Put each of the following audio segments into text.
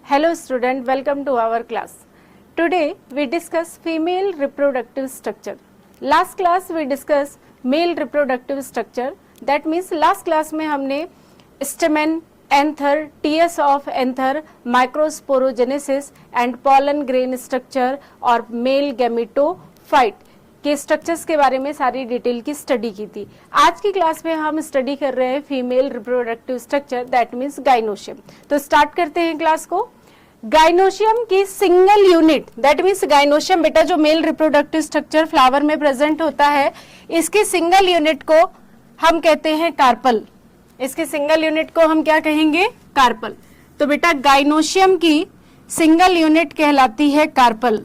Hello student, welcome to our class. Today we discuss female reproductive structure. Last class we discussed male reproductive structure. That means last class में हमने stamen, anther, TS of anther, microsporogenesis and pollen grain structure और male gametophyte के structures के बारे में सारी detail की study की थी. आज की क्लास में हम स्टडी कर रहे हैं female reproductive structure that means gynoecium. तो स्टार्ट करते हैं क्लास को. गाइनोशियम की single unit that means gynoecium बेटा जो मेल रिप्रोडक्टिव स्ट्रक्चर फ्लावर में प्रेजेंट होता है, इसकी सिंगल यूनिट को हम कहते हैं कार्पल. इसकी सिंगल यूनिट को हम क्या कहेंगे? कार्पल. तो बेटा गाइनोशियम की सिंगल यूनिट कहलाती है कार्पल.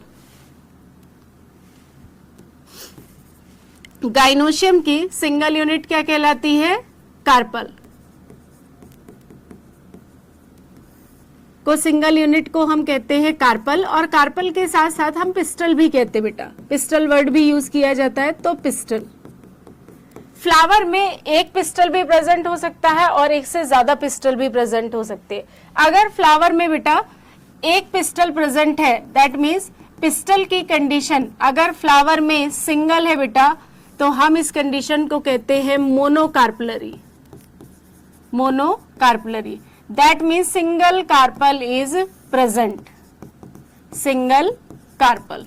गाइनोशियम की सिंगल यूनिट क्या कहलाती है? कार्पल. को सिंगल यूनिट को हम कहते हैं कार्पल, और कार्पल के साथ साथ हम पिस्टल भी कहते हैं बेटा. पिस्टल वर्ड भी यूज किया जाता है. तो पिस्टल, फ्लावर में एक पिस्टल भी प्रेजेंट हो सकता है और एक से ज्यादा पिस्टल भी प्रेजेंट हो सकते हैं. अगर फ्लावर में बेटा एक पिस्टल प्रेजेंट है दैट मीन्स पिस्टल की कंडीशन अगर फ्लावर में सिंगल है बेटा तो हम इस कंडीशन को कहते हैं monocarpellary. Monocarpellary that means single carpel is present. Single carpel.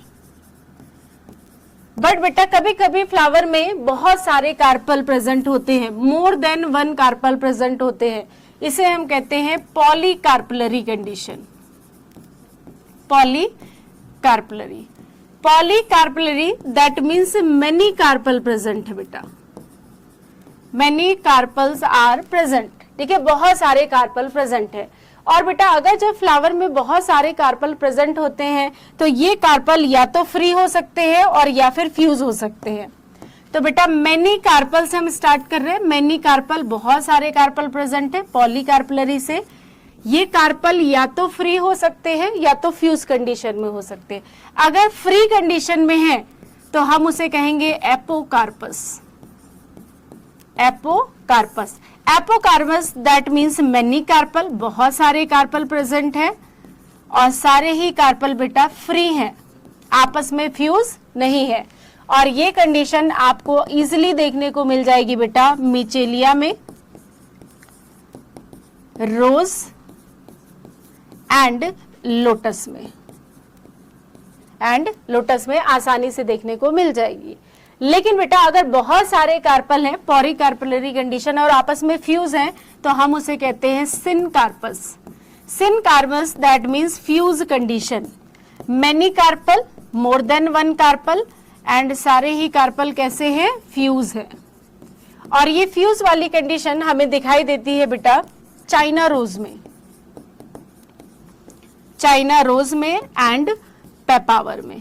But बेटा कभी कभी फ्लावर में बहुत सारे कार्पल प्रेजेंट होते हैं, more than one carpel present होते हैं. इसे हम कहते हैं polycarpellary condition. Polycarpellary. Polycarpellary that means many carpel present है बेटा. Many carpels are present. ठीक है, बहुत सारे कार्पल प्रेजेंट है. और बेटा अगर जब फ्लावर में बहुत सारे कार्पल प्रेजेंट होते हैं तो ये कार्पल या तो फ्री हो सकते हैं और या फिर फ्यूज हो सकते हैं. तो बेटा मेनी कार्पल से हम स्टार्ट कर रहे हैं. मेनी कार्पल, बहुत सारे कार्पल प्रेजेंट है. पॉलीकार्पलरी से ये कार्पल या तो फ्री हो सकते हैं या तो फ्यूज कंडीशन में हो सकते हैं. अगर फ्री कंडीशन में है तो हम उसे कहेंगे apocarpous. Apocarpous. Apocarpous that means many carpel, बहुत सारे कार्पल प्रेजेंट है और सारे ही कार्पल बेटा फ्री हैं, आपस में फ्यूज नहीं है. और ये कंडीशन आपको इजीली देखने को मिल जाएगी बेटा मिचेलिया में, रोज एंड लोटस में. एंड लोटस में आसानी से देखने को मिल जाएगी. लेकिन बेटा अगर बहुत सारे कार्पल हैं, पॉलीकार्पलरी कंडीशन और आपस में फ्यूज हैं, तो हम उसे कहते हैं syncarpous. Syncarpous that means fuse condition. Many carpel, more than one carpel and सारे ही कार्पल कैसे हैं? फ्यूज है. और ये फ्यूज वाली कंडीशन हमें दिखाई देती है बेटा चाइना रोज में. चाइना रोज में एंड पेपावर में.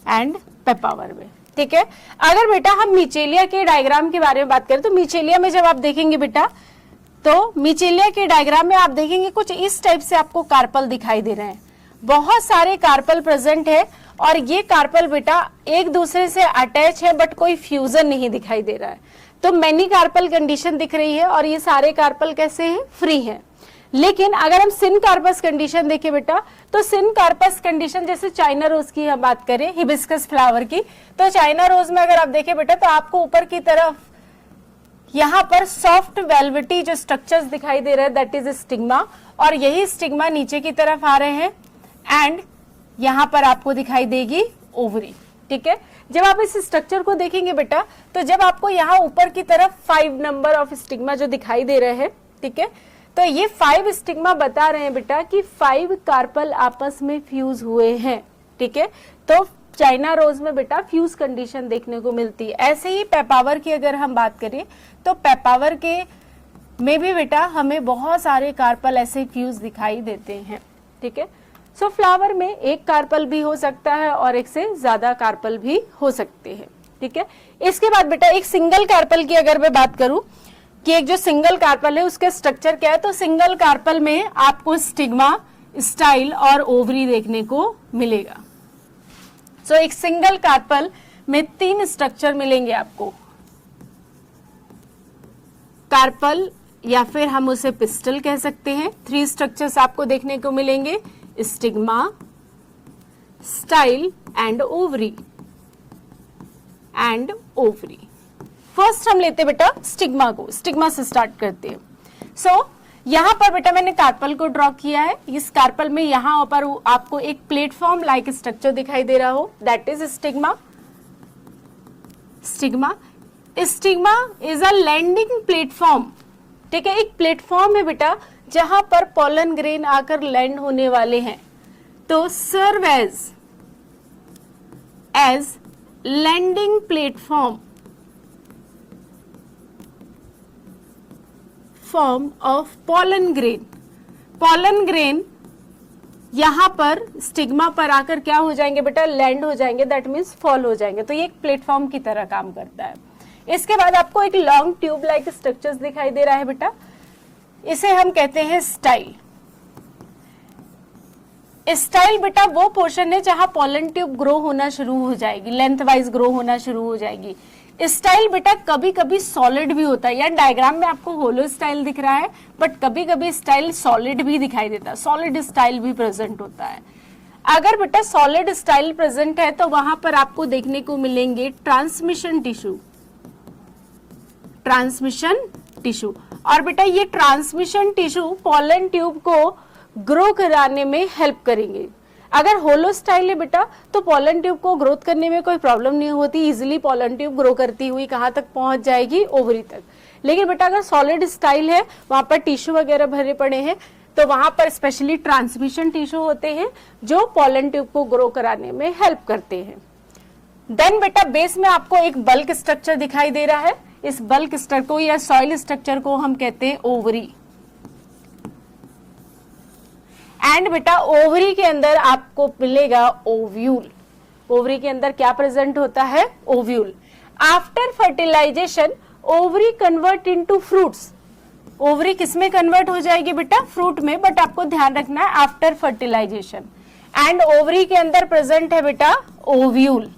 एंड पेपावर में. ठीक है. अगर बेटा हम मिचेलिया के डायग्राम के बारे में बात करें तो मिचेलिया में जब आप देखेंगे बेटा तो मिचेलिया के डायग्राम में आप देखेंगे कुछ इस टाइप से आपको कार्पल दिखाई दे रहे हैं. बहुत सारे कार्पल प्रेजेंट है और ये कार्पल बेटा एक दूसरे से अटैच है बट कोई फ्यूजन नहीं दिखाई दे रहा है. तो मेनी कार्पल कंडीशन दिख रही है और ये सारे कार्पल कैसे हैं? फ्री हैं. लेकिन अगर हम सिनकार्पस कंडीशन देखें बेटा तो सिनकार्पस कंडीशन जैसे चाइना रोज की हम बात करें, हिबिस्कस फ्लावर की, तो चाइना रोज में अगर आप देखें बेटा तो आपको ऊपर की तरफ यहाँ पर सॉफ्ट वेलवेटी जो स्ट्रक्चर्स दिखाई दे रहे हैं दैट इज स्टिग्मा, और यही स्टिग्मा नीचे की तरफ आ रहे हैं एंड यहाँ पर आपको दिखाई देगी ओवरी. ठीक है. जब आप इस स्ट्रक्चर को देखेंगे बेटा तो जब आपको यहाँ ऊपर की तरफ 5 नंबर ऑफ स्टिग्मा जो दिखाई दे रहे हैं, ठीक है, तो ये 5 स्टिग्मा बता रहे हैं बेटा कि 5 कार्पल आपस में फ्यूज हुए हैं. ठीक है. तो चाइना रोज में बेटा फ्यूज कंडीशन देखने को मिलती है. ऐसे ही पेपावर की अगर हम बात करें तो पेपावर के में भी बेटा हमें बहुत सारे कार्पल ऐसे फ्यूज दिखाई देते हैं. ठीक है. सो फ्लावर में एक कार्पल भी हो सकता है और एक से ज्यादा कार्पल भी हो सकते हैं. ठीक है. इसके बाद बेटा एक सिंगल कार्पल की अगर मैं बात करूं कि एक जो सिंगल कार्पल है उसके स्ट्रक्चर क्या है, तो सिंगल कार्पल में आपको स्टिग्मा, स्टाइल और ओवरी देखने को मिलेगा. सो एक सिंगल कार्पल में 3 स्ट्रक्चर मिलेंगे आपको. कार्पल या फिर हम उसे पिस्टल कह सकते हैं। 3 स्ट्रक्चर्स आपको देखने को मिलेंगे, stigma, style and ovary first हम लेते बेटा स्टिग्मा को, स्टिग्मा से स्टार्ट करते हैं। सो यहां पर बेटा मैंने कार्पल को ड्रॉ किया है। इस कार्पल में यहां पर आपको एक प्लेटफॉर्म लाइक स्ट्रक्चर दिखाई दे रहा हो, that is stigma. Stigma is a landing platform, ठीक है, एक प्लेटफॉर्म है बेटा जहां पर पॉलन ग्रेन आकर लैंड होने वाले हैं। तो serve as landing platform form of pollen grain यहां पर स्टिग्मा पर आकर क्या हो जाएंगे बेटा, लैंड हो जाएंगे, दैट मीन्स फॉल हो जाएंगे। तो ये एक प्लेटफॉर्म की तरह काम करता है। इसके बाद आपको एक लॉन्ग ट्यूब लाइक स्ट्रक्चर्स दिखाई दे रहा है बेटा, इसे हम कहते हैं स्टाइल। स्टाइल बेटा वो पोर्शन है जहां पॉलन ट्यूब ग्रो होना शुरू हो जाएगी, लेंथ वाइज ग्रो होना शुरू हो जाएगी। स्टाइल बेटा कभी कभी सॉलिड भी होता है, या डायग्राम में आपको होलो स्टाइल दिख रहा है, बट कभी कभी स्टाइल सॉलिड भी दिखाई देता है, सॉलिड स्टाइल भी प्रेजेंट होता है। अगर बेटा सॉलिड स्टाइल प्रेजेंट है तो वहां पर आपको देखने को मिलेंगे ट्रांसमिशन टिश्यू। और बेटा ये ट्रांसमिशन टिश्यू पॉलन ट्यूब को ग्रो कराने में हेल्प करेंगे। अगर होलो स्टाइल है बेटा तो पॉलन ट्यूब को ग्रोथ करने में कोई प्रॉब्लम नहीं होती, इजीली पॉलन ट्यूब ग्रो करती हुई कहां तक पहुंच जाएगी, ओवरी तक। लेकिन बेटा अगर सॉलिड स्टाइल है, वहां पर टिश्यू वगैरह भरे पड़े हैं, तो वहां पर स्पेशली ट्रांसमिशन टिश्यू होते हैं जो पॉलन ट्यूब को ग्रो कराने में हेल्प करते हैं। देन बेटा बेस में आपको एक बल्क स्ट्रक्चर दिखाई दे रहा है, इस बल्क स्ट्रक्चर को या सॉइल स्ट्रक्चर को हम कहते हैं ओवरी। एंड बेटा ओवरी के अंदर आपको मिलेगा ओव्यूल। ओवरी के अंदर क्या प्रेजेंट होता है, ovule. After fertilisation ovary convert into fruits. Ovary किसमें कन्वर्ट हो जाएगी बेटा, फ्रूट में, बट आपको ध्यान रखना है आफ्टर फर्टिलाइजेशन। एंड ओवरी के अंदर प्रेजेंट है बेटा ओव्यूल,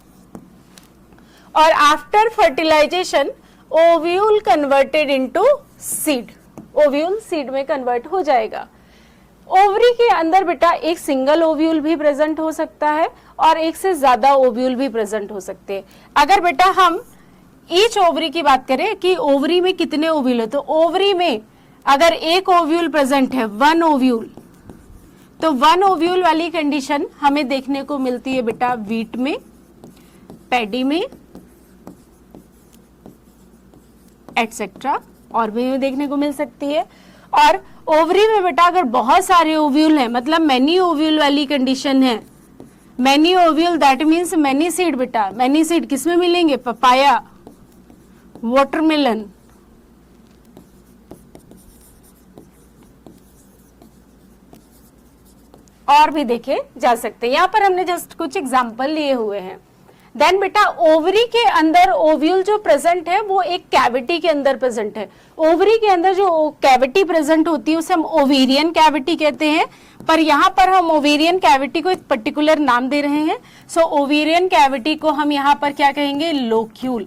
और after fertilisation ovule converted into seed. Ovule seed में कन्वर्ट हो जाएगा। ओवरी के अंदर बेटा एक सिंगल ओव्यूल भी प्रेजेंट हो सकता है और एक से ज्यादा ओव्यूल भी प्रेजेंट हो सकते हैं। अगर बेटा हम ईच ओवरी की बात करें कि ओवरी में कितने ओव्यूल है, तो ओवरी में अगर एक ओव्यूल प्रेजेंट है, 1 ओव्यूल, तो 1 ओव्यूल वाली कंडीशन हमें देखने को मिलती है बेटा वीट में, पैडी में, एटसेट्रा, और भी देखने को मिल सकती है। और ओवरी में बेटा अगर बहुत सारे ओव्यूल हैं, मतलब मैनी ओव्यूल वाली कंडीशन है, many ovule that means many seed. बेटा मैनी सीड किसमें मिलेंगे, पपाया, वाटरमेलन, और भी देखे जा सकते हैं। यहां पर हमने जस्ट कुछ एग्जाम्पल लिए हुए हैं। देन बेटा ओवरी के अंदर ओव्यूल जो प्रेजेंट है वो एक कैविटी के अंदर प्रेजेंट है। ओवरी के अंदर जो कैविटी प्रेजेंट होती है उसे हम ओवेरियन कैविटी कहते हैं, पर यहाँ पर हम ओवेरियन कैविटी को एक पर्टिकुलर नाम दे रहे हैं। सो ओवेरियन कैविटी को हम यहाँ पर क्या कहेंगे, लोक्यूल।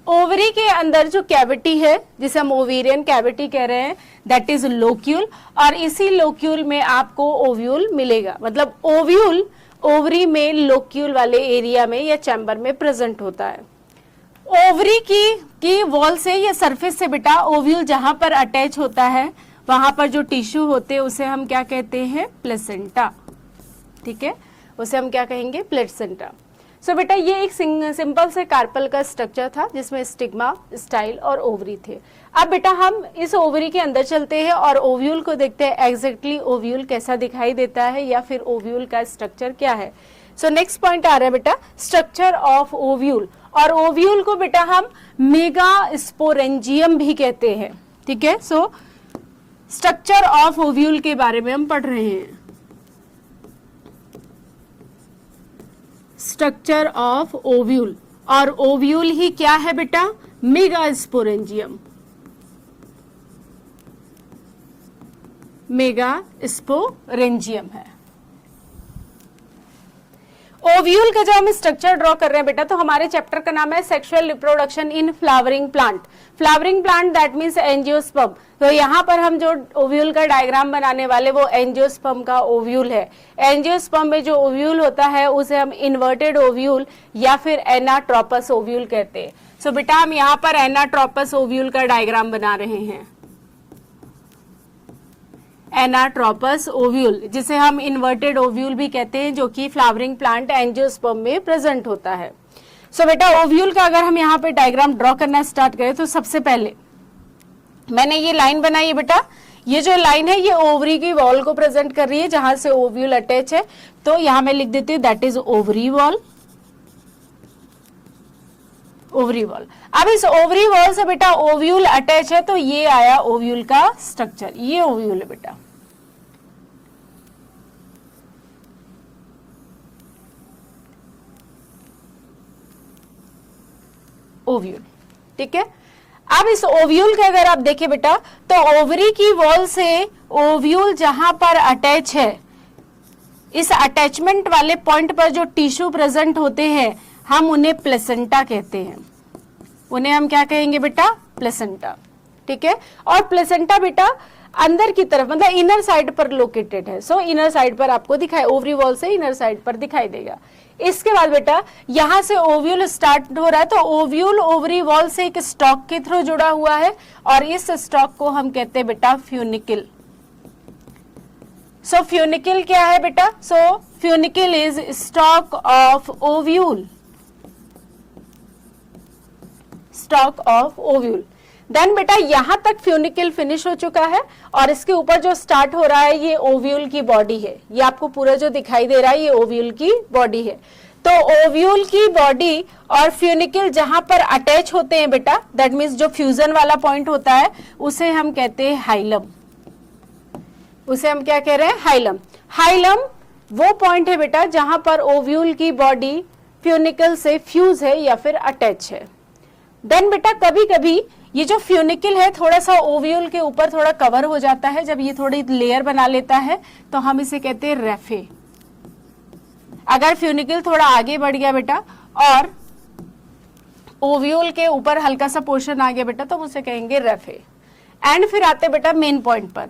ओवरी के अंदर जो कैविटी है जिसे हम ओवेरियन कैविटी कह रहे हैं, दैट इज लोक्यूल, और इसी लोक्यूल में आपको ओव्यूल मिलेगा। मतलब ओव्यूल ओवरी में लोक्यूल वाले एरिया में या चैम्बर में प्रेजेंट होता है। ओवरी की वॉल से या सरफेस से बेटा ओव्यूल जहां पर अटैच होता है वहां पर जो टिश्यू होते हैं उसे हम क्या कहते हैं, प्लेसेंटा। ठीक है, उसे हम क्या कहेंगे, प्लेसेंटा। सो बेटा ये एक सिंपल से कार्पल का स्ट्रक्चर था जिसमें स्टिग्मा, स्टाइल और ओवरी थे। अब बेटा हम इस ओवरी के अंदर चलते हैं और ओव्यूल को देखते हैं एग्जैक्टली ओव्यूल कैसा दिखाई देता है या फिर ओव्यूल का स्ट्रक्चर क्या है। सो नेक्स्ट पॉइंट आ रहा है बेटा स्ट्रक्चर ऑफ ओव्यूल, और ओव्यूल को बेटा हम मेगा स्पोरेंजियम भी कहते हैं। ठीक है, सो स्ट्रक्चर ऑफ ओव्यूल के बारे में हम पढ़ रहे हैं। स्ट्रक्चर ऑफ ओव्यूल, और ओव्यूल ही क्या है बेटा, मेगा स्पोरेंजियम। मेगा स्पोरेंजियम है। ओव्यूल का जो हम स्ट्रक्चर ड्रॉ कर रहे हैं बेटा, तो हमारे चैप्टर का नाम है sexual reproduction in flowering plant. Flowering plant that means angiosperm. तो यहाँ पर हम जो ओव्यूल का डायग्राम बनाने वाले वो एंजियोस्पर्म का ओव्यूल है। एंजियोस्पर्म में जो ओव्यूल होता है उसे हम इन्वर्टेड ओव्यूल या फिर एनाट्रोपस ओव्यूल कहते हैं। सो बेटा हम यहाँ पर एनाट्रोपस ओव्यूल का डायग्राम बना रहे हैं। एनाट्रोपस ओव्यूल, जिसे हम इन्वर्टेड ओव्यूल भी कहते हैं, जो कि फ्लावरिंग प्लांट एंजियोस्पर्म में प्रेजेंट होता है। सो बेटा ओव्यूल का अगर हम यहाँ पे डायग्राम ड्रॉ करना स्टार्ट करें तो सबसे पहले मैंने ये लाइन बनाई है बेटा। ये जो लाइन है ये ओवरी की वॉल को प्रेजेंट कर रही है जहां से ओव्यूल अटैच है। तो यहां मैं लिख देती हूँ that is ovary wall. Ovary wall. अब इस ओवरी वॉल से बेटा ओव्यूल अटैच है, तो ये आया ओव्यूल का स्ट्रक्चर। ये ओव्यूल है बेटा। ओव्यूल, ठीक है। अब इस ओव्यूल के अगर आप देखें बेटा, तो ओवरी की वॉल से ओव्यूल जहां पर अटैच है, इस अटैचमेंट वाले पॉइंट पर जो टिश्यू प्रेजेंट होते हैं हम उन्हें प्लेसेंटा कहते हैं। उन्हें हम क्या कहेंगे बेटा? प्लेसेंटा, ठीक है। और प्लेसेंटा बेटा अंदर की तरफ मतलब इनर साइड पर लोकेटेड है। सो इनर साइड पर आपको दिखाई, ओवरी वॉल से इनर साइड पर दिखाई देगा। इसके बाद बेटा यहां से ओव्यूल स्टार्ट हो रहा है, तो ओव्यूल ओवरी वॉल से एक स्टॉक के थ्रू जुड़ा हुआ है और इस स्टॉक को हम कहते हैं बेटा फ्यूनिकल। सो फ्यूनिकल क्या है बेटा? So funicle is stalk of ovule. Stalk of ovule. Then बेटा यहां तक फ्यूनिकल फिनिश हो चुका है और इसके ऊपर जो स्टार्ट हो रहा है ये ओव्यूल की बॉडी है। ये आपको पूरा जो दिखाई दे रहा है ये ओव्यूल की बॉडी है। तो ओव्यूल की बॉडी और फ्यूनिकल जहां पर अटैच होते हैं बेटा, दैट मीन्स जो फ्यूजन वाला पॉइंट होता है उसे हम कहते हैं हाइलम। उसे हम क्या कह रहे हैं? हाइलम। हाइलम वो पॉइंट है बेटा जहां पर ओव्यूल की बॉडी फ्यूनिकल से फ्यूज है या फिर अटैच है। देन बेटा कभी कभी ये जो फ्यूनिकल है थोड़ा सा ओव्यूल के ऊपर थोड़ा कवर हो जाता है। जब ये थोड़ी लेयर बना लेता है तो हम इसे कहते हैं रेफे। अगर फ्यूनिकल थोड़ा आगे बढ़ गया बेटा और ओव्यूल के ऊपर हल्का सा पोर्शन आ गया बेटा तो हम उसे कहेंगे रेफे। एंड फिर आते बेटा मेन पॉइंट पर।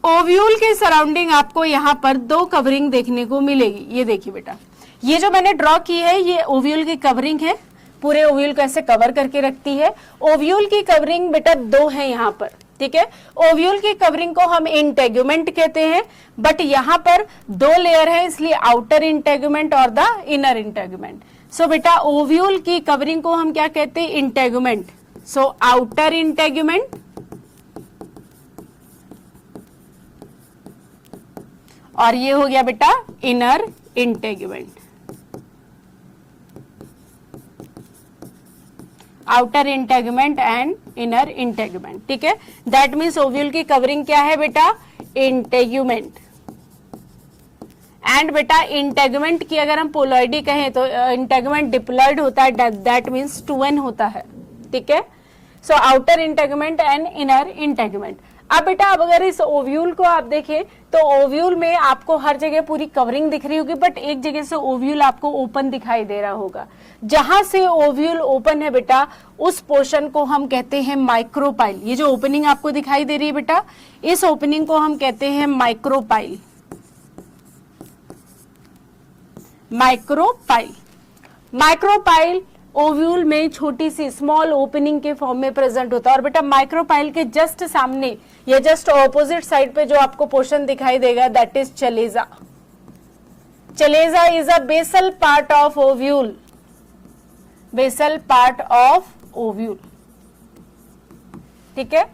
ओव्यूल के सराउंडिंग आपको यहाँ पर दो कवरिंग देखने को मिलेगी। ये देखिए बेटा, ये जो मैंने ड्रॉ की है ये ओव्यूल की कवरिंग है। पूरे ओव्यूल को ऐसे कवर करके रखती है। ओव्यूल की कवरिंग बेटा दो है यहाँ पर, ठीक है। ओव्यूल की कवरिंग को हम इंटेगुमेंट कहते हैं, बट यहाँ पर दो लेयर है इसलिए आउटर इंटेगुमेंट और द इनर इंटेगुमेंट। सो बेटा ओव्यूल की कवरिंग को हम क्या कहते हैं? इंटेगुमेंट। सो आउटर इंटेगुमेंट और ये हो गया बेटा inner integument. Outer integument and inner integument, ठीक है। दैट मीन्स ओव्यूल की कवरिंग क्या है बेटा? इंटेगुमेंट। एंड बेटा इंटेगुमेंट की अगर हम पोलॉइडी कहें तो इंटेगुमेंट डिप्लॉइड होता है, दैट मीन्स 2n होता है, ठीक है। So outer integument and inner integument. अब बेटा अब अगर इस ओव्यूल को आप देखें तो ओव्यूल में आपको हर जगह पूरी कवरिंग दिख रही होगी, बट एक जगह से ओव्यूल आपको ओपन दिखाई दे रहा होगा। जहां से ओव्यूल ओपन है बेटा उस पोर्शन को हम कहते हैं माइक्रोपाइल। ये जो ओपनिंग आपको दिखाई दे रही है बेटा, इस ओपनिंग को हम कहते हैं माइक्रोपाइल। माइक्रोपाइल। माइक्रोपाइल ओव्यूल में छोटी सी स्मॉल ओपनिंग के फॉर्म में प्रेजेंट होता है। और बेटा माइक्रोपाइल के जस्ट सामने या जस्ट ऑपोजिट साइड पे जो आपको पोर्शन दिखाई देगा that is chalaza. Chalaza is a basal part of ovule. Basal part of ovule, ठीक है।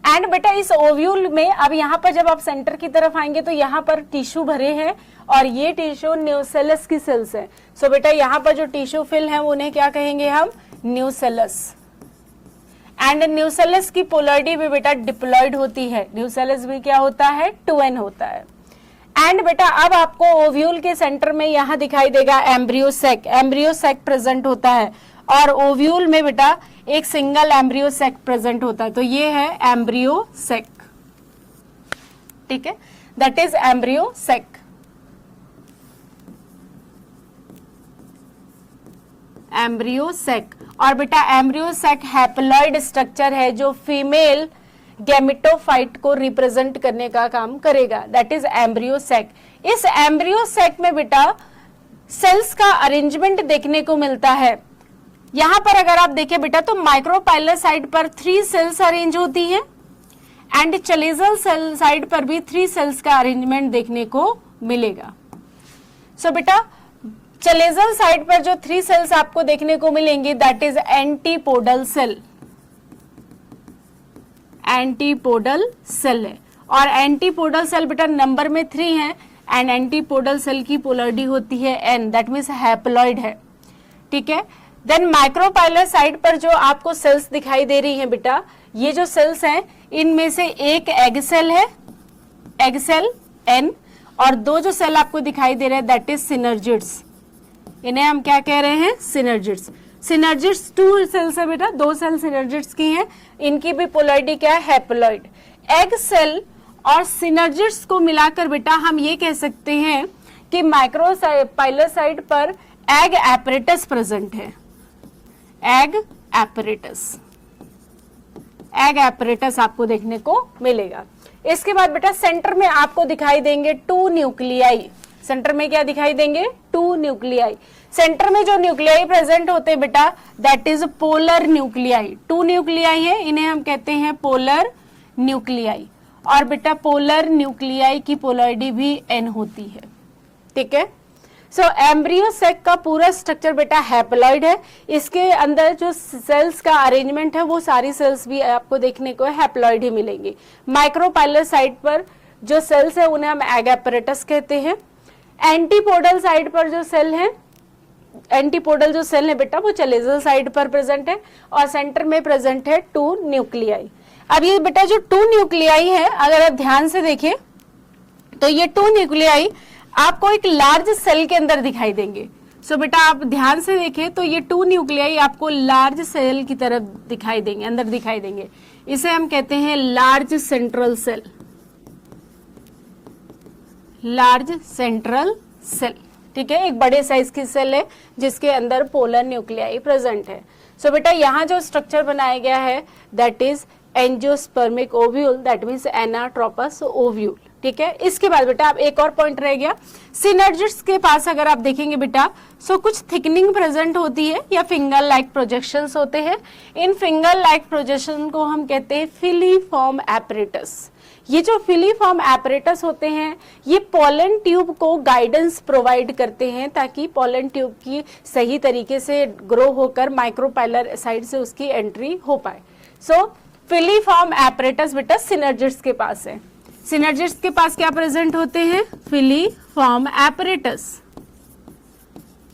एंड बेटा इस ओव्यूल में अब यहाँ पर जब आप सेंटर की तरफ आएंगे तो यहाँ पर टिश्यू भरे हैं और ये टिश्यू न्यूसेलस की सेल्स हैं। सो बेटा यहाँ पर जो टिश्यू फिल है उन्हें क्या कहेंगे हम? न्यूसेलस। एंड न्यूसेलस की पोलॉइडी भी बेटा डिप्लॉइड होती है। न्यूसेलस भी क्या होता है? 2n होता है। एंड बेटा अब आपको ओव्यूल के सेंटर में यहाँ दिखाई देगा embryo sac. Embryo sac present होता है और ओव्यूल में बेटा एक सिंगल एम्ब्रियो सेक प्रेजेंट होता है। तो ये है एम्ब्रियो सेक, ठीक है। That is embryo sac. Embryo sac. और बेटा एम्ब्रियो सैक हैप्लॉइड स्ट्रक्चर है जो फीमेल गैमेटोफाइट को रिप्रेजेंट करने का काम करेगा, दैट इज एम्ब्रियो सैक। इस एम्ब्रियो सैक में बेटा सेल्स का अरेंजमेंट देखने को मिलता है। यहां पर अगर आप देखें बेटा तो माइक्रोपाइलर साइड पर 3 सेल्स अरेंज होती हैं एंड चलेजल सेल साइड पर भी 3 सेल्स का अरेंजमेंट देखने को मिलेगा। सो बेटा चलेजल साइड पर जो 3 सेल्स आपको देखने को मिलेंगी that is antipodal cell, antipodal cell है। और एंटीपोडल सेल बेटा नंबर में 3 है एंड एंटीपोडल सेल की पोलैरिटी होती है n, दैट मीन्स हैप्लॉइड है, ठीक है। देन माइक्रोपाइलर साइड पर जो आपको सेल्स दिखाई दे रही हैं बेटा, ये जो सेल्स हैं इनमें से एक एग सेल है, एग सेल n, और 2 जो सेल आपको दिखाई दे रहे हैं दैट इज सिनर्जिड्स, इन्हें हम क्या कह रहे हैं, सिनर्जिड्स। सिनर्जिड्स 2 सेल्स है बेटा, 2 सेल सिनर्जिड्स की हैं, इनकी भी पोलैरिटी क्या है, हैप्लॉइड। एग सेल और सिनर्जिड्स को मिलाकर बेटा हम ये कह सकते हैं कि माइक्रोपाइलर साइड पर एग एपरेटस प्रेजेंट है, एग एपरेटस, एग एपरेटस आपको देखने को मिलेगा। इसके बाद बेटा सेंटर में आपको दिखाई देंगे 2 न्यूक्लियाई, सेंटर में क्या दिखाई देंगे, 2 न्यूक्लियाई। सेंटर में जो न्यूक्लियाई प्रेजेंट होते हैं बेटा that is polar nuclei, 2 nuclei है, इन्हें हम कहते हैं पोलर न्यूक्लियाई। और बेटा पोलर न्यूक्लियाई की पोलैरिटी भी n होती है, ठीक है। सो एम्ब्रियो सैक का पूरा स्ट्रक्चर बेटा हैप्लॉइड है, इसके अंदर जो सेल्स का अरेंजमेंट है वो सारी सेल्स भी आपको देखने को हैप्लॉइड ही मिलेंगी। माइक्रोपाइलर साइड पर जो सेल्स है उन्हें हम एग एपरेटस कहते हैं। एंटीपोडल साइड पर जो सेल है, एंटीपोडल जो सेल है बेटा वो चलेजल साइड पर प्रेजेंट है और सेंटर में प्रेजेंट है 2 न्यूक्लियाई। अब ये बेटा जो 2 न्यूक्लियाई है अगर आप ध्यान से देखें तो ये 2 न्यूक्लियाई आपको एक लार्ज सेल के अंदर दिखाई देंगे। सो बेटा आप ध्यान से देखें तो ये 2 न्यूक्लियाई आपको लार्ज सेल की तरफ दिखाई देंगे, अंदर दिखाई देंगे। इसे हम कहते हैं large central cell, large central cell, ठीक है। एक बड़े साइज की सेल है जिसके अंदर पोलर न्यूक्लियाई प्रेजेंट है। सो बेटा यहाँ जो स्ट्रक्चर बनाया गया है that is angiospermic ovule, that means anatropous ovule, ठीक है। इसके बाद बेटा आप एक और पॉइंट रह गया, सिनर्जिड्स के पास अगर आप देखेंगे बेटा सो कुछ थिकनिंग प्रेजेंट होती है या फिंगर लाइक प्रोजेक्शंस होते हैं। इन फिंगर लाइक प्रोजेक्शन को हम कहते हैं फिलीफॉर्म एपरेटस। ये जो फिलीफॉर्म एपरेटस होते हैं ये पोलन ट्यूब को गाइडेंस प्रोवाइड करते हैं ताकि पोलन ट्यूब की सही तरीके से ग्रो होकर माइक्रोपाइलर साइड से उसकी एंट्री हो पाए। सो फिलीफॉर्म एपरेटस बेटा सिनर्जिड्स के पास है। सिनर्जिड्स के पास क्या प्रेजेंट होते हैं, फिलीफॉर्म एपरेटस,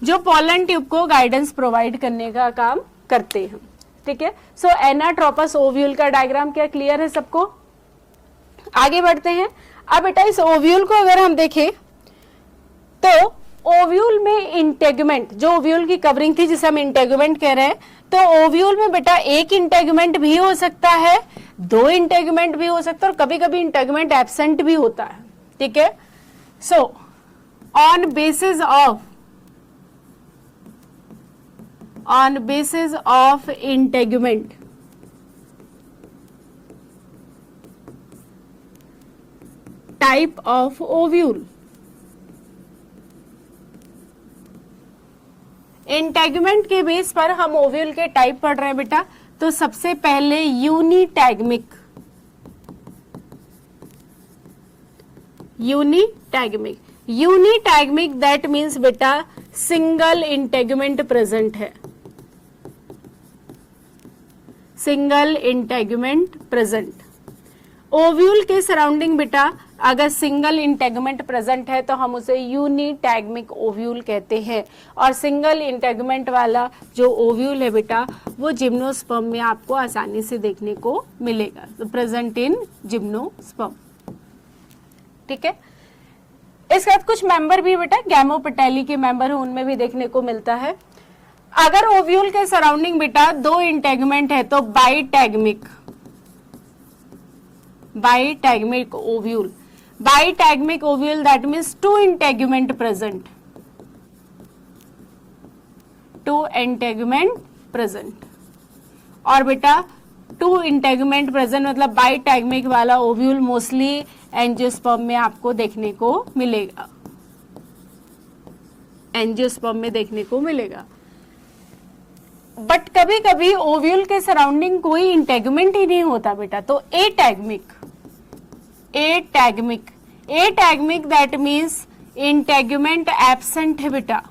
जो पोलन ट्यूब को गाइडेंस प्रोवाइड करने का काम करते हैं, ठीक है। सो एनाट्रोपस ओव्यूल का डायग्राम क्या क्लियर है सबको? आगे बढ़ते हैं। अब बेटा इस ओव्यूल को अगर हम देखें तो ओव्यूल में इंटेगुमेंट, जो ओव्यूल की कवरिंग थी जिसे हम इंटेगुमेंट कह रहे हैं, तो ओव्यूल में बेटा एक इंटेगुमेंट भी हो सकता है, 2 इंटेगुमेंट भी हो सकता है और कभी कभी इंटेगुमेंट एब्सेंट भी होता है, ठीक है। So on basis of integument type of ovule, integument के बेस पर हम ओव्यूल के टाइप पढ़ रहे हैं बेटा। तो सबसे पहले यूनिटैगमिक, यूनिटैगमिक दैट मीन्स बेटा सिंगल इंटेगुमेंट प्रेजेंट है, सिंगल इंटेगुमेंट प्रेजेंट। ओव्यूल के सराउंडिंग बेटा अगर सिंगल इंटेगुमेंट प्रेजेंट है तो हम उसे यूनिटैगमिक ओव्यूल कहते हैं। और सिंगल इंटेगुमेंट वाला जो ओव्यूल है बेटा वो जिम्नोस्पर्म में आपको आसानी से देखने को मिलेगा, तो प्रेजेंट इन जिम्नोस्पर्म, ठीक है। इसके बाद कुछ मेंबर भी बेटा गैमोपेटैली के मेंबर है, उनमें भी देखने को मिलता है। अगर ओव्यूल के सराउंडिंग बेटा 2 इंटेगुमेंट है तो bitegmic ovule, bitegmic ovule that means 2 integument present, two integument present. और बेटा टू इंटेगुमेंट प्रेजेंट मतलब बाइटैगमिक वाला ओव्यूल मोस्टली एंजियोस्पर्म में आपको देखने को मिलेगा, एंजियोस्पर्म में देखने को मिलेगा। बट कभी कभी ओव्यूल के सराउंडिंग कोई इंटेगुमेंट ही नहीं होता बेटा, तो एटैगमिक दैट मीन्स इंटेगुमेंट एब्सेंट है बेटा।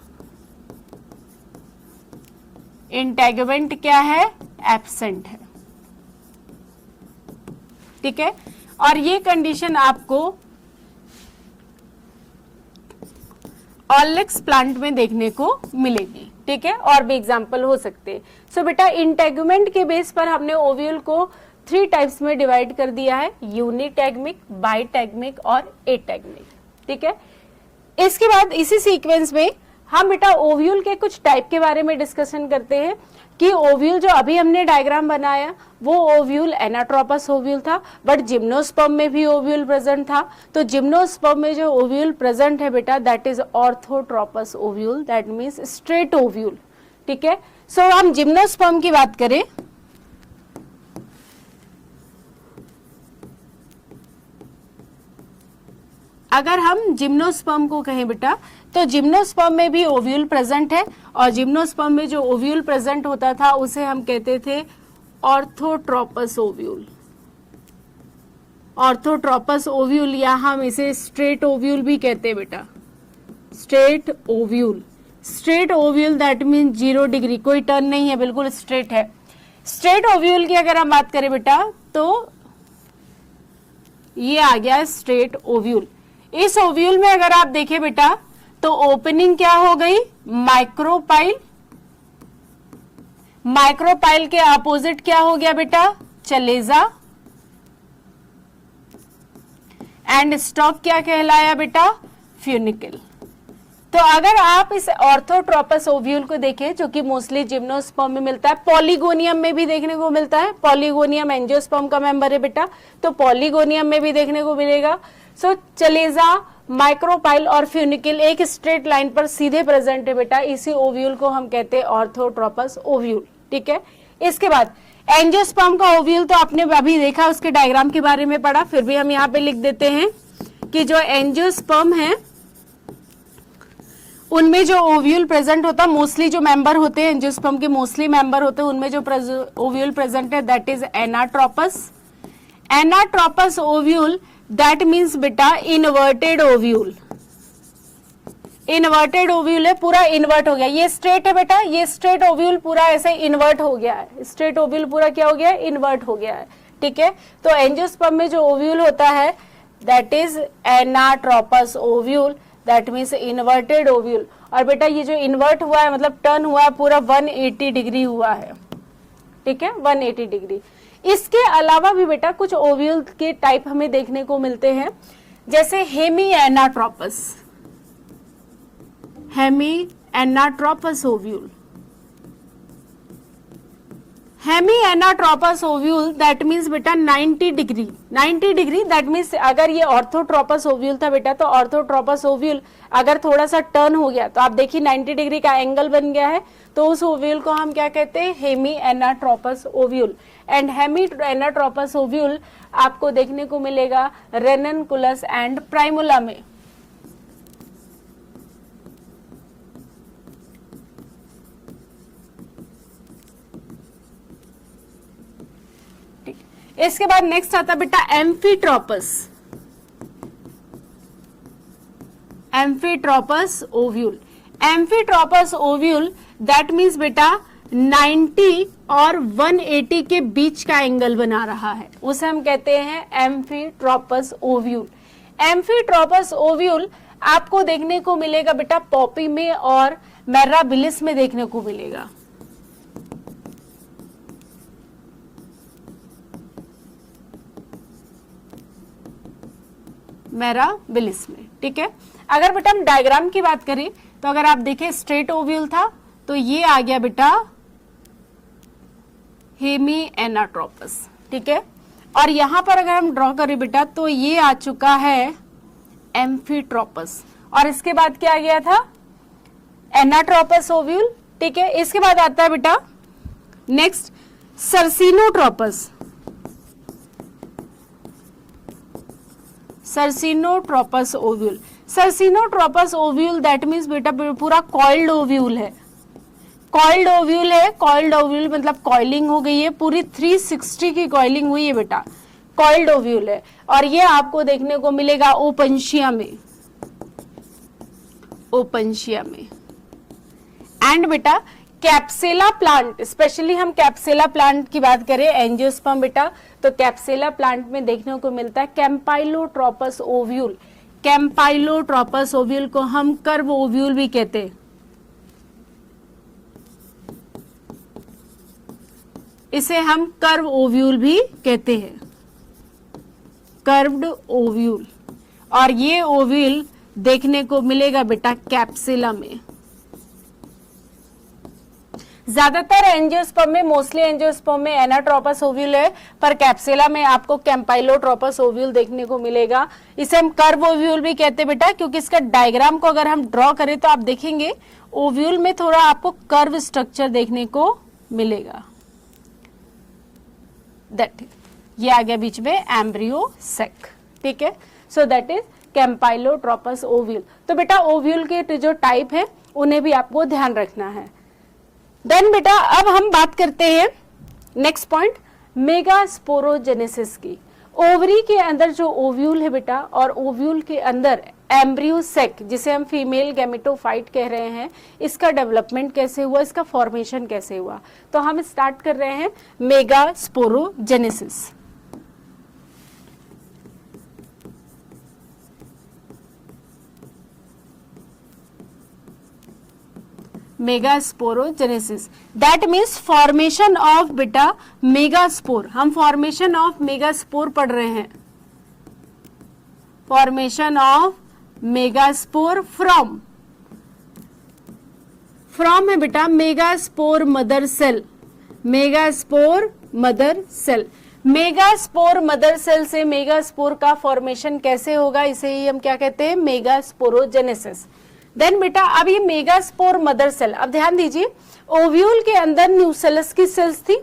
इंटेगुमेंट क्या है? एब्सेंट है, ठीक है। और ये कंडीशन आपको ऑलिक्स प्लांट में देखने को मिलेगी, ठीक है। और भी एग्जांपल हो सकते हैं। सो बेटा इंटेगुमेंट के बेस पर हमने ओव्यूल को 3 टाइप्स में डिवाइड कर दिया है, यूनिटैगमिक, बाइटैगमिक और एटैगमिक, ठीक है। इसके बाद इसी सीक्वेंस में हम बेटा ओव्यूल के कुछ टाइप के बारे में डिस्कशन करते हैं कि ओव्यूल जो अभी हमने डायग्राम बनाया वो ओव्यूल एनाट्रोपस ओव्यूल था, बट जिम्नोस्पर्म में भी ओव्यूल प्रेजेंट था। तो जिम्नोस्पर्म में जो ओव्यूल प्रेजेंट है बेटा that is orthotropous ovule, that means straight ovule, ठीक है। सो हम जिम्नोस्पर्म की बात करें अगर हम जिम्नोस्पर्म को कहें बेटा तो जिम्नोस्पर्म में भी ओव्यूल प्रेजेंट है, और जिम्नोस्पर्म में जो ओव्यूल प्रेजेंट होता था उसे हम कहते थे ऑर्थोट्रोपस ओव्यूल। ऑर्थोट्रोपस ओव्यूल या हम इसे स्ट्रेट ओव्यूल भी कहते हैं बेटा, straight ovule. Straight ovule that mean 0 degree, कोई टर्न नहीं है, बिल्कुल स्ट्रेट है। स्ट्रेट ओव्यूल की अगर हम बात करें बेटा तो ये आ गया स्ट्रेट ओव्यूल। इस ओव्यूल में अगर आप देखें बेटा तो ओपनिंग क्या हो गई? माइक्रोपाइल। माइक्रोपाइल के अपोजिट क्या हो गया बेटा? चलेजा। एंड स्टॉक क्या कहलाया बेटा? फ्यूनिकल। तो अगर आप इस ऑर्थोट्रोपस ओव्यूल को देखें जो कि मोस्टली जिम्नोस्पर्म में मिलता है, पॉलीगोनियम में भी देखने को मिलता है। पॉलीगोनियम एंजियोस्पर्म का मेंबर है बेटा, तो पॉलीगोनियम में भी देखने को मिलेगा। सो चलेजा, माइक्रोपाइल और फ्यूनिकल एक स्ट्रेट लाइन पर सीधे प्रेजेंट है बेटा, इसी ओव्यूल को हम कहते हैं ऑर्थोट्रोपस ओव्यूल, ठीक है। इसके बाद एंजियोस्पर्म का ओव्यूल तो आपने अभी देखा, उसके डायग्राम के बारे में पढ़ा, फिर भी हम यहाँ पे लिख देते हैं कि जो एंजियोस्पर्म है उनमें जो ओव्यूल प्रेजेंट होता है, मोस्टली जो मेंबर होते हैं एंजियोस्पर्म के मोस्टली मेंबर होते हैं, उनमें जो ओव्यूल प्रेजेंट है that is anatropous. Anatropous ovule that means बेटा इन्वर्टेड ओव्यूल। इन्वर्टेड ओव्यूल है, पूरा इन्वर्ट हो गया। ये स्ट्रेट है बेटा, ये स्ट्रेट ओव्यूल पूरा ऐसे इन्वर्ट हो गया है। स्ट्रेट ओव्यूल पूरा क्या हो गया है? इन्वर्ट हो गया है, ठीक है। तो एंजियोस्पर्म में जो ओव्यूल होता है that is anatropous ovule, that means inverted ovule. और बेटा ये जो इन्वर्ट हुआ है मतलब टर्न हुआ है पूरा 180 डिग्री हुआ है, ठीक है, 180 डिग्री। इसके अलावा भी बेटा कुछ ओव्यूल के टाइप हमें देखने को मिलते हैं, जैसे hemi anatropous. Hemi anatropous ovule. Hemi anatropous ovule that means बेटा 90 डिग्री। 90 डिग्री दैट मीन्स अगर ये ऑर्थोट्रोपस ओव्यूल था बेटा तो ऑर्थोट्रोपस ओव्यूल अगर थोड़ा सा टर्न हो गया तो आप देखिए 90 डिग्री का एंगल बन गया है, तो उस ओव्यूल को हम क्या कहते हैं? Hemi anatropous ovule. And hemi anatropous ovule आपको देखने को मिलेगा रेननकुलस एंड प्राइमुला में। इसके बाद नेक्स्ट आता बेटा एम्फीट्रोपस। एम्फीट्रोपस ओव्यूल। एम्फीट्रोपस ओव्यूल दैट मीन्स बेटा 90 और 180 के बीच का एंगल बना रहा है, उसे हम कहते हैं एम्फीट्रोपस ओव्यूल। एम्फीट्रोपस ओव्यूल आपको देखने को मिलेगा बेटा पॉपी में और मैराबिलिस में देखने को मिलेगा। मैराबिलिस में, ठीक है। अगर बेटा हम डायग्राम की बात करें तो अगर आप देखें स्ट्रेट ओव्यूल था तो ये आ गया बेटा हेमी एनाट्रोपस, ठीक है। और यहां पर अगर हम ड्रॉ करें बेटा तो ये आ चुका है एम्फीट्रोपस, और इसके बाद क्या आ गया था? एनाट्रोपस ओव्यूल, ठीक है। इसके बाद आता है बेटा next circinotropous. Circinotropous ovule. Circinotropous ovule that means बेटा पूरा कॉइल्ड ओव्यूल है। कॉइल्ड ओव्यूल है, कॉइल्ड ओव्यूल मतलब कॉइलिंग हो गई है, पूरी 360 की कॉइलिंग हुई है बेटा, कॉइल्ड ओव्यूल है। और ये आपको देखने को मिलेगा ओपनशिया में, ओपनशिया में। एंड बेटा कैप्सेला प्लांट, स्पेशली हम कैप्सेला प्लांट की बात करें एंजियोस्पर्म बेटा, तो कैप्सेला प्लांट में देखने को मिलता है कैम्पाइलोट्रोपस ओव्यूल। कैम्पाइलोट्रोपस ओव्यूल को हम कर्व ओव्यूल भी कहते हैं, इसे हम कर्व ओव्यूल भी कहते हैं, कर्व्ड ओव्यूल। और ये ओव्यूल देखने को मिलेगा बेटा कैप्सुला में। ज्यादातर एंजियोस्पर्म में, मोस्टली एंजियोस्पर्म में एनाट्रोपस ओव्यूल है, पर कैप्सुला में आपको कैम्पाइलोट्रोपस ओव्यूल देखने को मिलेगा। इसे हम कर्व ओव्यूल भी कहते हैं बेटा, क्योंकि इसका डायग्राम को अगर हम ड्रॉ करें तो आप देखेंगे ओव्यूल में थोड़ा आपको कर्व स्ट्रक्चर देखने को मिलेगा। दैट ये आ गया बीच में एम्ब्रियो सेक, ठीक है। So that is campylotropous ovule. तो बेटा ओव्यूल के जो टाइप है उन्हें भी आपको ध्यान रखना है। देन बेटा अब हम बात करते हैं नेक्स्ट पॉइंट मेगास्पोरोजेनेसिस की। ओवरी के अंदर जो ओव्यूल है बेटा, और ओव्यूल के अंदर एम्ब्रियो सेक जिसे हम फीमेल गैमेटोफाइट कह रहे हैं, इसका डेवलपमेंट कैसे हुआ, इसका फॉर्मेशन कैसे हुआ। तो हम स्टार्ट कर रहे हैं megasporogenesis. Megasporogenesis that means formation of बेटा मेगास्पोर। हम फॉर्मेशन ऑफ मेगास्पोर पढ़ रहे हैं, फॉर्मेशन ऑफ मेगास्पोर फ्रॉम है बेटा megaspore mother cell, megaspore mother cell. Megaspore mother cell से मेगास्पोर का फॉर्मेशन कैसे होगा, इसे ही हम क्या कहते हैं मेगास्पोरोजेनेसिस। देन बेटा अब ये मेगास्पोर मदर सेल, अब ध्यान दीजिए ओव्यूल के अंदर न्यूसेलस की सेल्स थी,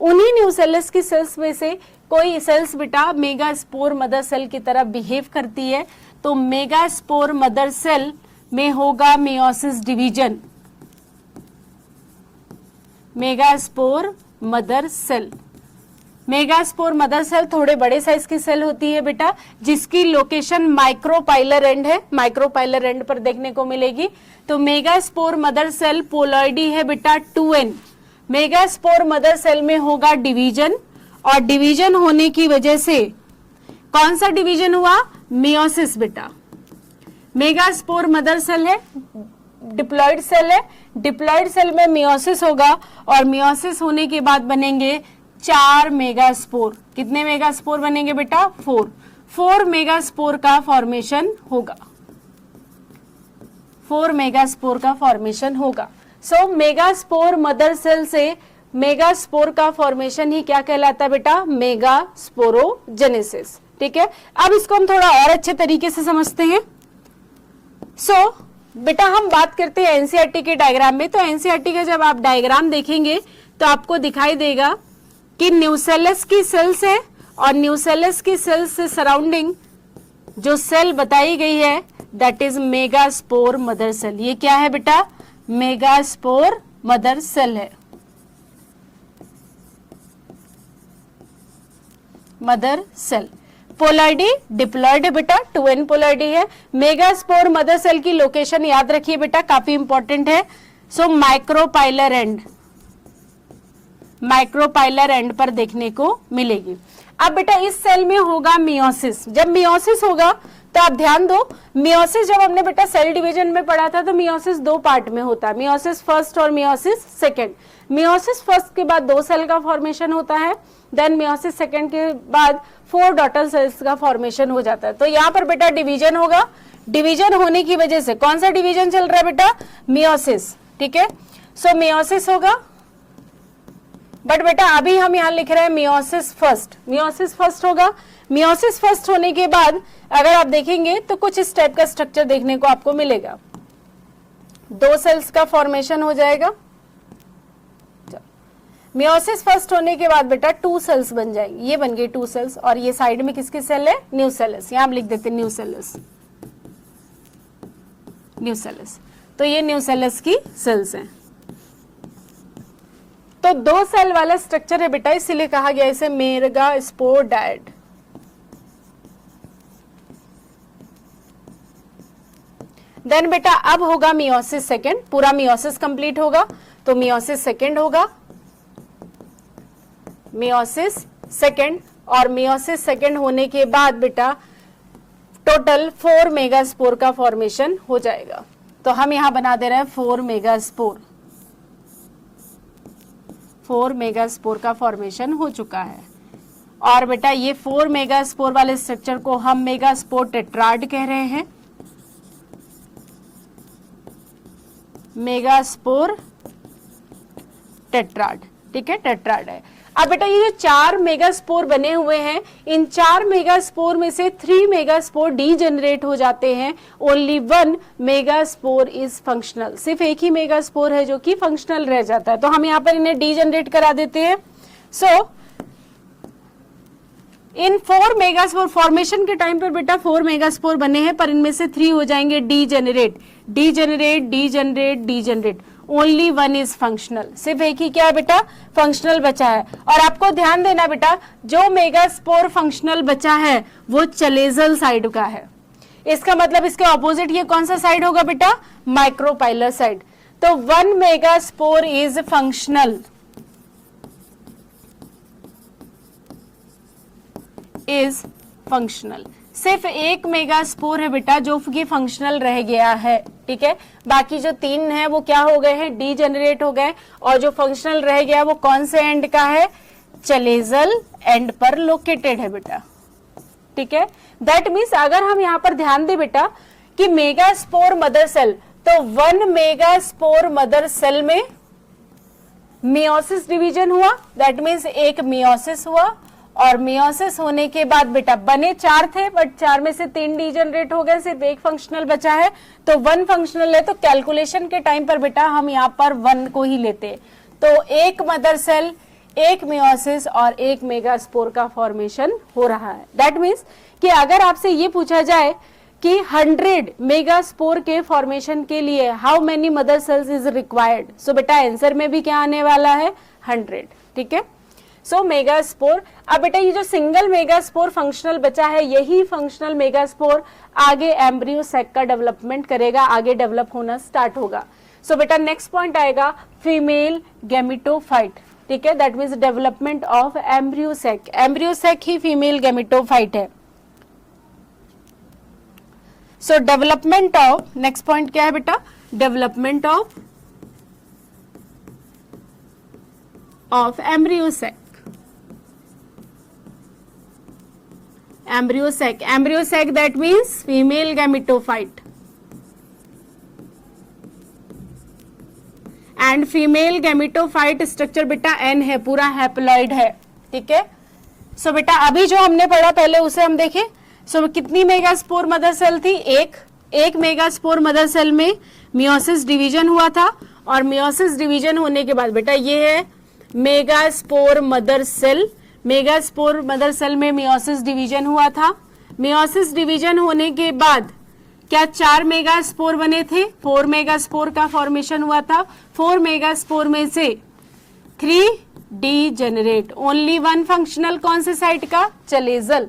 उन्हीं न्यूसेलस की सेल्स में से कोई सेल्स बेटा मेगास्पोर मदर सेल की तरह बिहेव करती है, तो मेगास्पोर मदर सेल में होगा meiosis division. Megaspore mother cell, megaspore mother cell थोड़े बड़े साइज की सेल होती है बेटा, जिसकी लोकेशन माइक्रोपाइलर एंड है, माइक्रोपाइलर एंड पर देखने को मिलेगी। तो मेगास्पोर मदर सेल पोलॉइडी है बेटा 2n। मेगास्पोर मदर सेल में होगा डिवीजन, और डिवीजन होने की वजह से कौन सा डिवीजन हुआ, मियोसिस बेटा। मेगास्पोर मदर सेल है, डिप्लॉइड सेल है, डिप्लॉइड सेल में मियोसिस होगा, और मियोसिस होने के बाद बनेंगे 4 मेगास्पोर। कितने मेगास्पोर बनेंगे बेटा 4 मेगास्पोर का फॉर्मेशन होगा, 4 मेगास्पोर का फॉर्मेशन होगा। सो मेगास्पोर मदर सेल से मेगास्पोर का फॉर्मेशन ही क्या कहलाता है बेटा मेगास्पोरोजेनेसिस, ठीक है। अब इसको हम थोड़ा और अच्छे तरीके से समझते हैं। सो बेटा हम बात करते हैं एनसीईआरटी के डायग्राम में। तो एनसीईआरटी का जब आप डायग्राम देखेंगे तो आपको दिखाई देगा कि न्यूसेलस की सेल्स है, और न्यूसेलस की सेल्स से सराउंडिंग जो सेल बताई गई है that is megaspore mother cell. ये क्या है बेटा मेगास्पोर मदर सेल है, मदर सेल। पोलॉइडी डिप्लॉइड है बेटा, 2n पोलॉइडी है। मेगास्पोर मदर सेल की लोकेशन याद रखिए बेटा, काफी इंपॉर्टेंट है। So micropylar end, micropylar end पर देखने को मिलेगी। अब बेटा इस सेल में होगा मियोसिस। जब मियोसिस होगा तो आप ध्यान दो, मियोसिस जब हमने बेटा सेल डिवीजन में पढ़ा था तो मियोसिस 2 पार्ट में होता है, मियोसिस फर्स्ट और मियोसिस सेकंड। मियोसिस फर्स्ट के बाद 2 सेल का फॉर्मेशन होता है, देन मियोसिस सेकंड के बाद 4 डॉटर सेल्स का फॉर्मेशन हो जाता है। तो यहाँ पर बेटा डिवीजन होगा, डिवीजन होने की वजह से कौन सा डिवीजन चल रहा है बेटा मियोसिस, ठीक है। सो मियोसिस होगा, बट बेटा अभी हम यहाँ लिख रहे हैं मियोसिस फर्स्ट, मियोसिस फर्स्ट होगा। मियोसिस फर्स्ट होने के बाद अगर आप देखेंगे तो कुछ इस टाइप का स्ट्रक्चर देखने को आपको मिलेगा, 2 सेल्स का फॉर्मेशन हो जाएगा, मियोसिस फर्स्ट होने के बाद बेटा 2 सेल्स बन जाएंगी, ये बन गई 2 सेल्स, और ये साइड में किसकी सेल है, न्यूसेलस, यहां हम लिख देते हैं न्यूसेलस, न्यूसेलस। तो ये न्यूसेलस की सेल्स हैं। तो 2 सेल वाला स्ट्रक्चर है बेटा, इसीलिए कहा गया इसे मेगास्पोरडायड। देन बेटा अब होगा मियोसिस सेकेंड, पूरा मियोसिस कंप्लीट होगा तो मियोसिस सेकेंड होगा, मियोसिस सेकेंड, और मियोसिस सेकेंड होने के बाद बेटा टोटल 4 मेगास्पोर का फॉर्मेशन हो जाएगा। तो हम यहां बना दे रहे हैं 4 मेगास्पोर, 4 मेगास्पोर का फॉर्मेशन हो चुका है। और बेटा ये 4 मेगास्पोर वाले स्ट्रक्चर को हम मेगास्पोर टेट्राड कह रहे हैं, मेगास्पोर टेट्राड, ठीक है, टेट्राड है। अब बेटा ये जो 4 मेगास्पोर बने हुए हैं, इन 4 मेगास्पोर में से 3 मेगास्पोर डीजेनरेट हो जाते हैं, ओनली 1 मेगास्पोर इज फंक्शनल, सिर्फ एक ही मेगास्पोर है जो कि फंक्शनल रह जाता है। तो हम यहां पर इन्हें डीजेनरेट करा देते हैं। सो इन 4 मेगास्पोर फॉर्मेशन के टाइम पर बेटा 4 मेगास्पोर बने हैं, पर इनमें से 3 हो जाएंगे degenerate, degenerate, degenerate, degenerate, only 1 is functional, सिर्फ एक ही क्या है बेटा, फंक्शनल बचा है। और आपको ध्यान देना बेटा, जो मेगास्पोर फंक्शनल बचा है वो चलेजल साइड का है, इसका मतलब इसके ऑपोजिट ये कौन सा साइड होगा बेटा, माइक्रोपाइलर साइड। तो 1 megaspore is functional, is functional, सिर्फ एक मेगास्पोर है बेटा जो कि फंक्शनल रह गया है, ठीक है, बाकी जो 3 है वो क्या हो गए हैं, डीजेनरेट हो गए, और जो फंक्शनल रह गया वो कौन से एंड का है, चलेजल एंड पर लोकेटेड है बेटा, ठीक है। दैट मीन्स अगर हम यहां पर ध्यान दें बेटा कि मेगास्पोर मदर सेल, तो 1 मेगास्पोर मदर सेल में मियोसिस डिवीजन हुआ, दैट मीन्स एक मियोसिस हुआ, और मियोसिस होने के बाद बेटा बने 4 थे, बट 4 में से 3 डीजनरेट हो गए, सिर्फ एक फंक्शनल बचा है, तो 1 फंक्शनल है। तो कैलकुलेशन के टाइम पर बेटा हम यहाँ पर 1 को ही लेते, तो एक मदर सेल, एक मियोसिस और एक मेगास्पोर का फॉर्मेशन हो रहा है। दैट मीन्स कि अगर आपसे ये पूछा जाए कि 100 मेगास्पोर के फॉर्मेशन के लिए how many mother cells is required, so बेटा आंसर में भी क्या आने वाला है, 100, ठीक है। सो मेगास्पोर, अब बेटा ये जो सिंगल मेगास्पोर फंक्शनल बचा है, यही फंक्शनल मेगास्पोर आगे एम्ब्रियो सैक का डेवलपमेंट करेगा, आगे डेवलप होना स्टार्ट होगा। सो बेटा नेक्स्ट पॉइंट आएगा फीमेल गैमेटोफाइट, ठीक है, that means development of embryo sac, embryo sac ही फीमेल गैमेटोफाइट है। So development of, next point क्या है बेटा, development of embryo sac, embryo sac that means female gametophyte, and female gametophyte structure बेटा N है, पूरा हैप्लॉइड है, ठीक है। सो बेटा अभी जो हमने पढ़ा पहले उसे हम देखें। सो कितनी मेगास्पोर मदर सेल थी, एक मेगास्पोर मदर सेल में मियोसिस डिवीजन हुआ था, और मियोसिस डिवीजन होने के बाद बेटा ये है megaspore mother cell, megaspore mother cell में मियोसिस डिवीजन हुआ था। मियोसिस डिवीजन होने के बाद क्या 4 मेगास्पोर बने थे, 4 मेगास्पोर का फॉर्मेशन हुआ था। 4 मेगास्पोर में से 3 डीजेनरेट, ओनली 1 फंक्शनल, कौन से साइड का, चलेजल,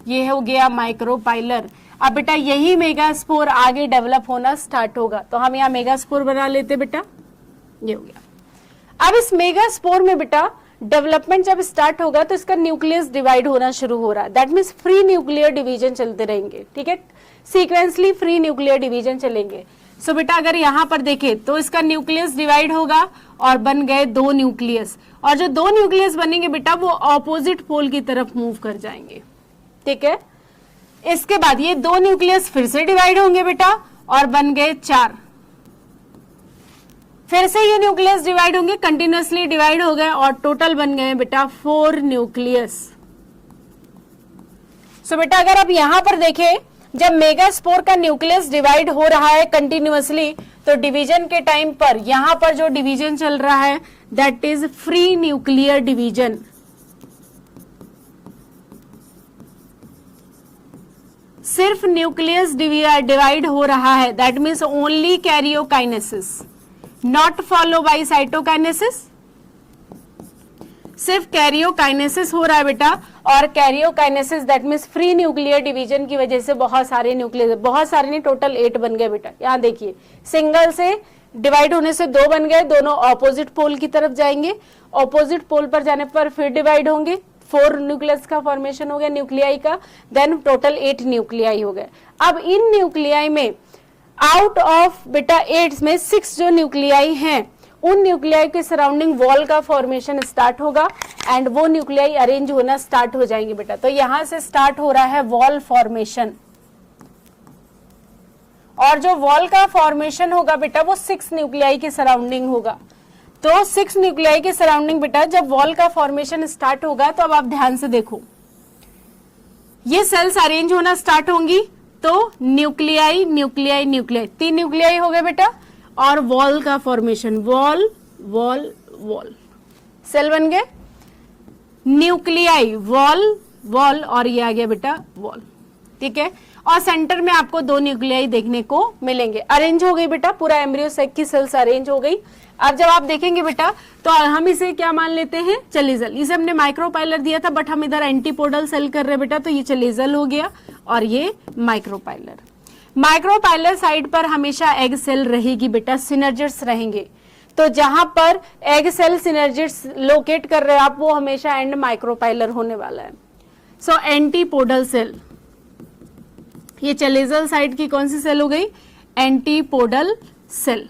ये हो गया माइक्रोपाइलर। अब बेटा यही मेगास्पोर आगे डेवलप होना स्टार्ट होगा, तो हम यहाँ मेगास्पोर बना लेते बेटा, ये हो गया। अब इस मेगास्पोर में बेटा डेवलपमेंट जब स्टार्ट होगा तो इसका न्यूक्लियस डिवाइड होना शुरू हो रहा है, that means free nuclear division चलते रहेंगे, ठीक है, सीक्वेंसली फ्री न्यूक्लियर डिवीजन चलेंगे। सो बेटा अगर यहाँ पर देखें तो इसका न्यूक्लियस डिवाइड होगा और बन गए 2 न्यूक्लियस, और जो 2 न्यूक्लियस बनेंगे बेटा वो ऑपोजिट पोल की तरफ मूव कर जाएंगे, ठीक है। इसके बाद ये 2 न्यूक्लियस फिर से डिवाइड होंगे बेटा और बन गए 4, फिर से ये न्यूक्लियस डिवाइड होंगे, कंटिन्यूअसली डिवाइड हो गए और टोटल बन गए बेटा 4 न्यूक्लियस। सो बेटा अगर आप यहां पर देखें, जब मेगास्पोर का न्यूक्लियस डिवाइड हो रहा है कंटिन्यूअसली, तो डिवीजन के टाइम पर यहां पर जो डिवीजन चल रहा है that is free nuclear division. सिर्फ न्यूक्लियस डिवाइड हो रहा है, that means only karyokinesis, not follow by cytokinesis. सिर्फ कैरियोकाइनेसिस हो रहा है बेटा, और karyokinesis that means free nuclear division की वजह से बहुत सारे न्यूक्लियस, बहुत सारे नहीं, टोटल 8 बन गए बेटा। यहाँ देखिए, सिंगल से डिवाइड होने से 2 बन गए, दोनों ऑपोजिट पोल की तरफ जाएंगे, ऑपोजिट पोल पर जाने पर फिर डिवाइड होंगे, 4 न्यूक्लियस का फॉर्मेशन हो गया न्यूक्लियाई का, देन टोटल 8 न्यूक्लियाई हो गए। अब इन न्यूक्लियाई में आउट ऑफ बेटा 8 में 6 जो न्यूक्लियाई हैं, उन न्यूक्लियाई के सराउंडिंग वॉल का फॉर्मेशन स्टार्ट होगा एंड वो न्यूक्लियाई अरेंज होना स्टार्ट हो जाएंगे बेटा। तो यहां से स्टार्ट हो रहा है वॉल फॉर्मेशन, और जो वॉल का फॉर्मेशन होगा बेटा वो 6 न्यूक्लियाई के सराउंडिंग होगा। तो 6 न्यूक्लियाई के सराउंडिंग बेटा जब वॉल का फॉर्मेशन स्टार्ट होगा, तो अब आप ध्यान से देखो, ये सेल्स अरेंज होना स्टार्ट होंगी, तो न्यूक्लियाई न्यूक्लियाई न्यूक्लियाई, 3 न्यूक्लियाई हो गए बेटा, और वॉल का formation, wall wall wall, cell बन गए, न्यूक्लियाई वॉल वॉल, और ये आ गया बेटा वॉल, ठीक है। और सेंटर में आपको 2 न्यूक्लियाई देखने को मिलेंगे। अरेंज हो गई बेटा, पूरा एम्ब्रियो सेक की सेल्स अरेंज हो गई। अब जब आप देखेंगे बेटा, तो हम इसे क्या मान लेते हैं, चलेजल। इसे हमने माइक्रोपाइलर दिया था, बट हम इधर एंटीपोडल सेल कर रहे हैं बेटा, तो ये चलेजल हो गया और ये माइक्रोपाइलर। माइक्रोपाइलर साइड पर हमेशा एग सेल रहेगी बेटा, सिनर्जिड्स रहेंगे। तो जहां पर एग सेल सिनर्जिड्स लोकेट कर रहे हैं आप, वो हमेशा एंड माइक्रोपाइलर होने वाला है। सो एंटीपोडल सेल, ये चलेजल साइड की कौन सी सेल हो गई, एंटीपोडल सेल।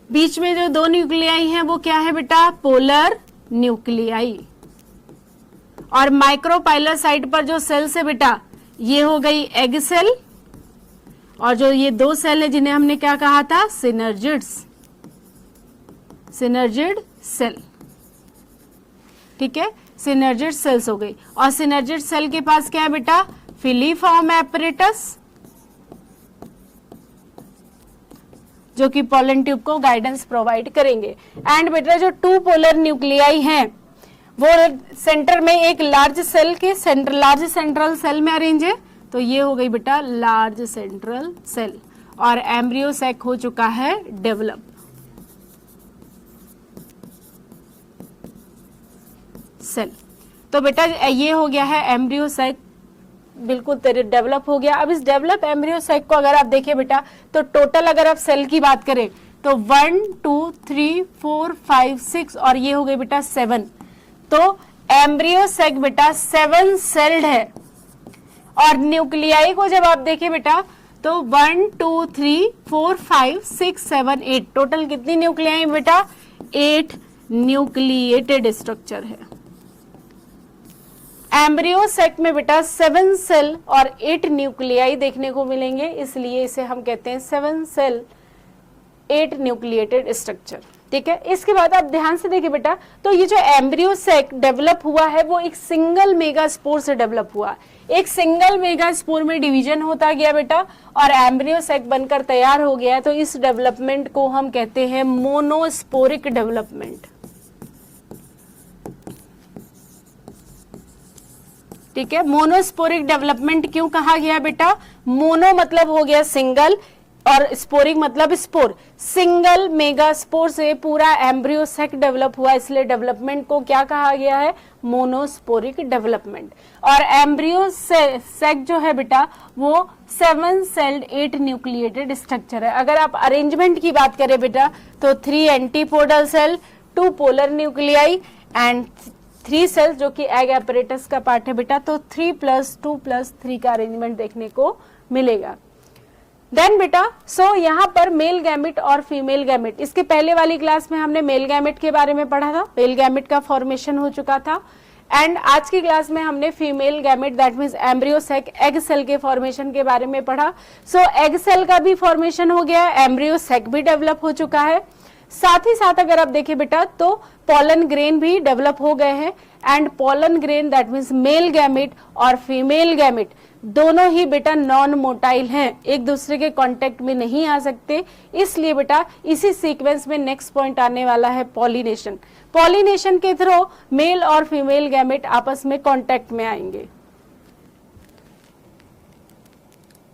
बीच में जो 2 न्यूक्लियाई हैं वो क्या है बेटा, पोलर न्यूक्लियाई। और माइक्रोपाइलर साइड पर जो सेल्स है बेटा, ये हो गई एग सेल, और जो ये 2 सेल है जिन्हें हमने क्या कहा था, सिनर्जिड्स, सिनर्जिड सेल, ठीक है, सिनर्जिड सेल्स हो गई। और सिनर्जिड सेल के पास क्या है बेटा, फिलीफॉर्म एपरेटस, जो कि पोलन ट्यूब को गाइडेंस प्रोवाइड करेंगे। एंड बेटा जो 2 पोलर न्यूक्लियाई हैं, वो सेंटर में एक लार्ज सेल के सेंटर, लार्ज सेंट्रल सेल में अरेंज है, तो ये हो गई बेटा लार्ज सेंट्रल सेल, और एम्ब्रियो सैक हो चुका है डेवलप। सेल, तो बेटा ये हो गया है एम्ब्रियो सैक, बिल्कुल तेरे डेवलप हो गया। अब इस डेवलप एम्ब्रियो सैक को अगर आप देखें बेटा, तो टोटल अगर आप सेल की बात करें तो 1 2 3 4 5 6 और ये हो गई बेटा 7। तो एम्ब्रियो सैक बेटा 7 सेल्ड है। और न्यूक्लियाई को जब आप देखें बेटा, तो 1 2 3 4 5 6 7 8, टोटल कितनी न्यूक्लियाई बेटा, 8 न्यूक्लिएटेड स्ट्रक्चर है। एम्ब्रियो सैक में बेटा 7 सेल और 8 न्यूक्लियाई देखने को मिलेंगे, इसलिए इसे हम कहते हैं 7 सेल 8 न्यूक्लिएटेड स्ट्रक्चर, ठीक है। इसके बाद आप ध्यान से देखिए बेटा, तो ये जो एम्ब्रियो सैक डेवलप हुआ है वो एक सिंगल मेगास्पोर से डेवलप हुआ। एक सिंगल मेगास्पोर में डिवीजन होता गया बेटा, और एम्ब्रियो सैक बनकर तैयार हो गया। तो इस डेवलपमेंट को हम कहते हैं मोनोस्पोरिक डेवलपमेंट, ठीक है। मोनोस्पोरिक डेवलपमेंट क्यों कहा गया बेटा, मोनो मतलब हो गया सिंगल, और स्पोरिक मतलब स्पोर। सिंगल मेगास्पोर से पूरा एम्ब्रियो सैक डेवलप हुआ, इसलिए डेवलपमेंट को क्या कहा गया है, मोनोस्पोरिक डेवलपमेंट। और एम्ब्रियो सैक जो है बेटा वो 7 सेल्ड 8 न्यूक्लिएटेड स्ट्रक्चर है। अगर आप अरेंजमेंट की बात करें बेटा, तो 3 antipodal cell, 2 polar nuclei and 3 cells जो कि एग एपरेटस का पार्ट है बेटा। तो 3 + 2 + 3 का अरेंजमेंट देखने को मिलेगा। देन बेटा यहाँ पर मेल गैमेट और फीमेल गैमेट, इसके पहले वाली क्लास में हमने मेल गैमेट के बारे में पढ़ा था, मेल गैमेट का फॉर्मेशन हो चुका था। एंड आज की क्लास में हमने female gamete that means embryo sac egg cell के फॉर्मेशन के बारे में पढ़ा। एग सेल का भी फॉर्मेशन हो गया, एम्ब्रियो सैक भी डेवलप हो चुका है। साथ ही साथ अगर आप देखें बेटा, तो पोलन ग्रेन भी डेवलप हो गए हैं। And pollen grain that means male gamete और फीमेल गैमेट दोनों ही बेटा नॉन मोटाइल हैं, एक दूसरे के कांटेक्ट में नहीं आ सकते, इसलिए बेटा इसी सीक्वेंस में नेक्स्ट पॉइंट आने वाला है पॉलिनेशन। पॉलिनेशन के थ्रू मेल और फीमेल गैमेट आपस में कांटेक्ट में आएंगे।